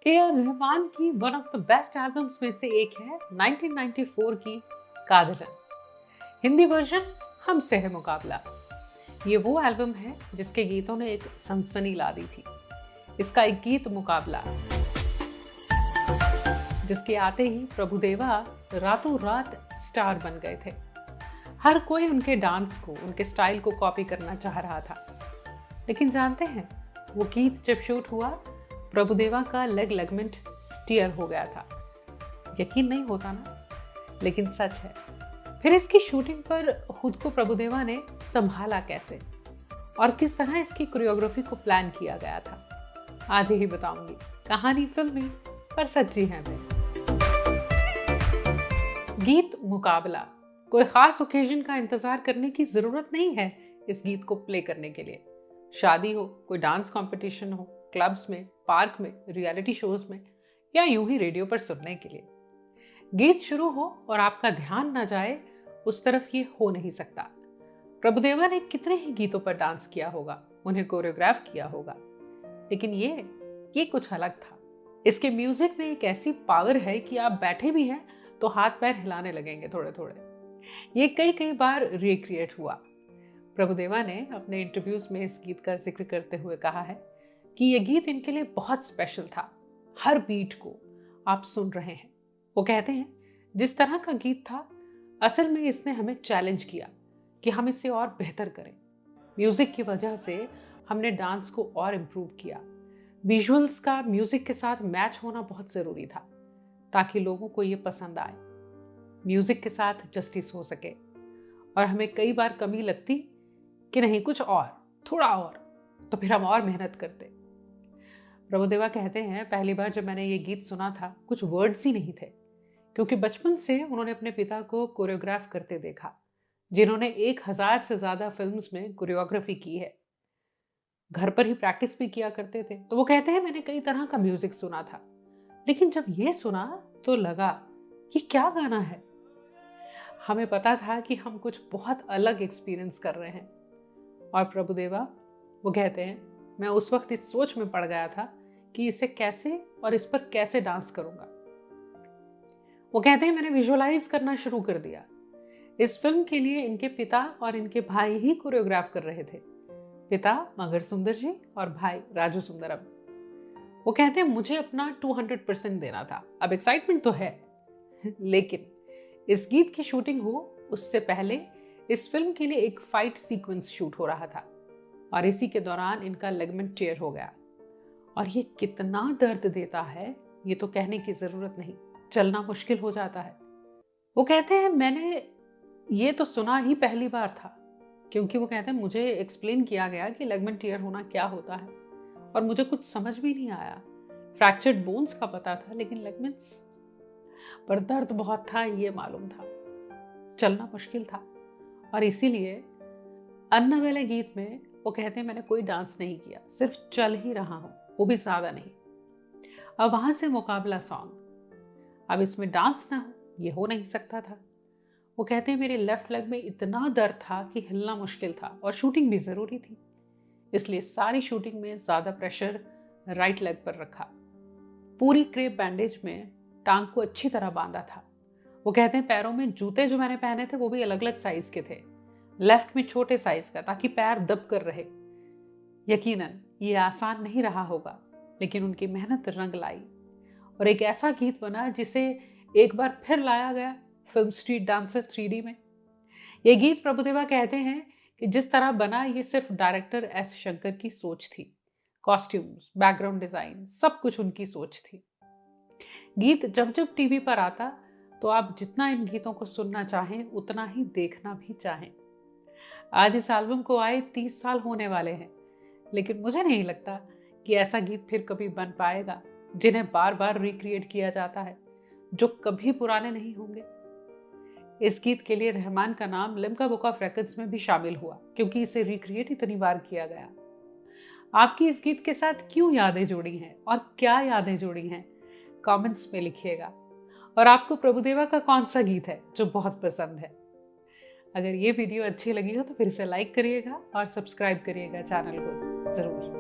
AR. Rahman की one of the best albums में से एक है 1994 की कादलन। हिंदी वर्जन हमसे है मुकाबला। ये वो एल्बम है जिसके गीतों ने एक सनसनी ला दी थी। इसका एक गीत मुकाबला जिसके आते ही प्रभुदेवा रातों रात स्टार बन गए थे। हर कोई उनके डांस को, उनके स्टाइल को कॉपी करना चाह रहा था। लेकिन जानते हैं, वो गीत जब शूट हुआ, प्रभुदेवा का लेग लिगामेंट टियर हो गया था। यकीन नहीं होता ना, लेकिन सच है। फिर इसकी शूटिंग पर खुद को प्रभुदेवा ने संभाला कैसे और किस तरह इसकी कोरियोग्राफी को प्लान किया गया था, आज ही बताऊंगी। कहानी फिल्मी पर सच्ची है मैं। गीत मुकाबला। कोई खास ओकेजन का इंतजार करने की जरूरत नहीं है इस गीत को प्ले करने के लिए। शादी हो, कोई डांस कंपटीशन हो, क्लब्स में, पार्क में, रियलिटी शोज में, या यूं ही रेडियो पर सुनने के लिए। गीत शुरू हो और आपका ध्यान ना जाए उस तरफ, ये हो नहीं सकता। प्रभुदेवा ने कितने ही गीतों पर डांस किया होगा, उन्हें कोरियोग्राफ किया होगा, लेकिन ये कुछ अलग था। इसके म्यूजिक में एक ऐसी पावर है कि आप बैठे भी हैं तो हाथ पैर हिलाने लगेंगे थोड़े थोड़े। ये कई बार रिक्रिएट हुआ। प्रभुदेवा ने अपने इंटरव्यूज में इस गीत का जिक्र करते हुए कहा है कि यह गीत इनके लिए बहुत स्पेशल था। हर बीट को आप सुन रहे हैं। वो कहते हैं, जिस तरह का गीत था, असल में इसने हमें चैलेंज किया कि हम इसे और बेहतर करें। म्यूजिक की वजह से हमने डांस को और इम्प्रूव किया। विजुअल्स का म्यूजिक के साथ मैच होना बहुत ज़रूरी था ताकि लोगों को ये पसंद आए, म्यूजिक के साथ जस्टिस हो सके। और हमें कई बार कमी लगती कि नहीं, कुछ और, थोड़ा और, तो फिर हम और मेहनत करते। प्रभुदेवा कहते हैं, पहली बार जब मैंने ये गीत सुना था, कुछ वर्ड्स ही नहीं थे, क्योंकि बचपन से उन्होंने अपने पिता को कोरियोग्राफ करते देखा, जिन्होंने 1000 से ज़्यादा फिल्म्स में कोरियोग्राफी की है। घर पर ही प्रैक्टिस भी किया करते थे। तो वो कहते हैं, मैंने कई तरह का म्यूजिक सुना था, लेकिन जब ये सुना तो लगा ये क्या गाना है। हमें पता था कि हम कुछ बहुत अलग एक्सपीरियंस कर रहे हैं। और प्रभुदेवा वो कहते हैं, मैं उस वक्त इस सोच में पड़ गया था कि इसे कैसे और इस पर कैसे डांस करूंगा। वो कहते हैं, मैंने विजुअलाइज करना शुरू कर दिया। इस फिल्म के लिए इनके पिता और इनके भाई ही कोरियोग्राफ कर रहे थे। पिता मगर सुंदर जी और भाई राजू सुंदरम। वो कहते हैं, मुझे अपना 200% देना था। अब एक्साइटमेंट तो है लेकिन इस गीत की शूटिंग हो उससे पहले इस फिल्म के लिए एक फाइट सीक्वेंस शूट हो रहा था और इसी के दौरान इनका लिगामेंट टियर हो गया। और ये कितना दर्द देता है ये तो कहने की जरूरत नहीं, चलना मुश्किल हो जाता है। वो कहते हैं, मैंने ये तो सुना ही पहली बार था, क्योंकि वो कहते हैं, मुझे एक्सप्लेन किया गया कि लिगामेंट टियर होना क्या होता है और मुझे कुछ समझ भी नहीं आया। फ्रैक्चर्ड बोन्स का पता था, लेकिन लिगामेंट्स पर दर्द बहुत था, ये मालूम था। चलना मुश्किल था और इसीलिए अन्ना वाले गीत में वो कहते हैं, मैंने कोई डांस नहीं किया, सिर्फ चल ही रहा हूं, वो भी ज्यादा नहीं। अब वहां से मुकाबला सॉन्ग। अब इसमें डांस ना हो, ये हो नहीं सकता था। वो कहते हैं, मेरे लेफ्ट लेग में इतना दर्द था कि हिलना मुश्किल था और शूटिंग भी जरूरी थी, इसलिए सारी शूटिंग में ज्यादा प्रेशर राइट लेग पर रखा। पूरी क्रेप बैंडेज में टांग को अच्छी तरह बांधा था। वो कहते हैं, पैरों में जूते जो मैंने पहने थे वो भी अलग अलग साइज के थे। लेफ्ट में छोटे साइज का, ताकि पैर दब कर रहे। यकीनन ये आसान नहीं रहा होगा, लेकिन उनकी मेहनत रंग लाई और एक ऐसा गीत बना जिसे एक बार फिर लाया गया फिल्म स्ट्रीट डांसर 3D में। ये गीत प्रभुदेवा कहते हैं कि जिस तरह बना, ये सिर्फ डायरेक्टर एस शंकर की सोच थी। कॉस्ट्यूम्स, बैकग्राउंड डिजाइन, सब कुछ उनकी सोच थी। गीत जब जब टीवी पर आता तो आप जितना इन गीतों को सुनना चाहें उतना ही देखना भी चाहें। आज इस एल्बम को आए 30 साल होने वाले हैं, लेकिन मुझे नहीं लगता कि ऐसा गीत फिर कभी बन पाएगा जिन्हें बार बार रिक्रिएट किया जाता है, जो कभी पुराने नहीं होंगे। इस गीत के लिए रहमान का नाम लिम्का बुक ऑफ रिकॉर्ड्स में भी शामिल हुआ, क्योंकि इसे रिक्रिएट इतनी बार किया गया। आपकी इस गीत के साथ क्यों यादें जुड़ी हैं और क्या यादें जुड़ी हैं, कमेंट्स में लिखिएगा। और आपको प्रभुदेवा का कौन सा गीत है जो बहुत पसंद है। अगर ये वीडियो अच्छी लगी हो तो फिर से लाइक करिएगा और सब्सक्राइब करिएगा चैनल को जरूर।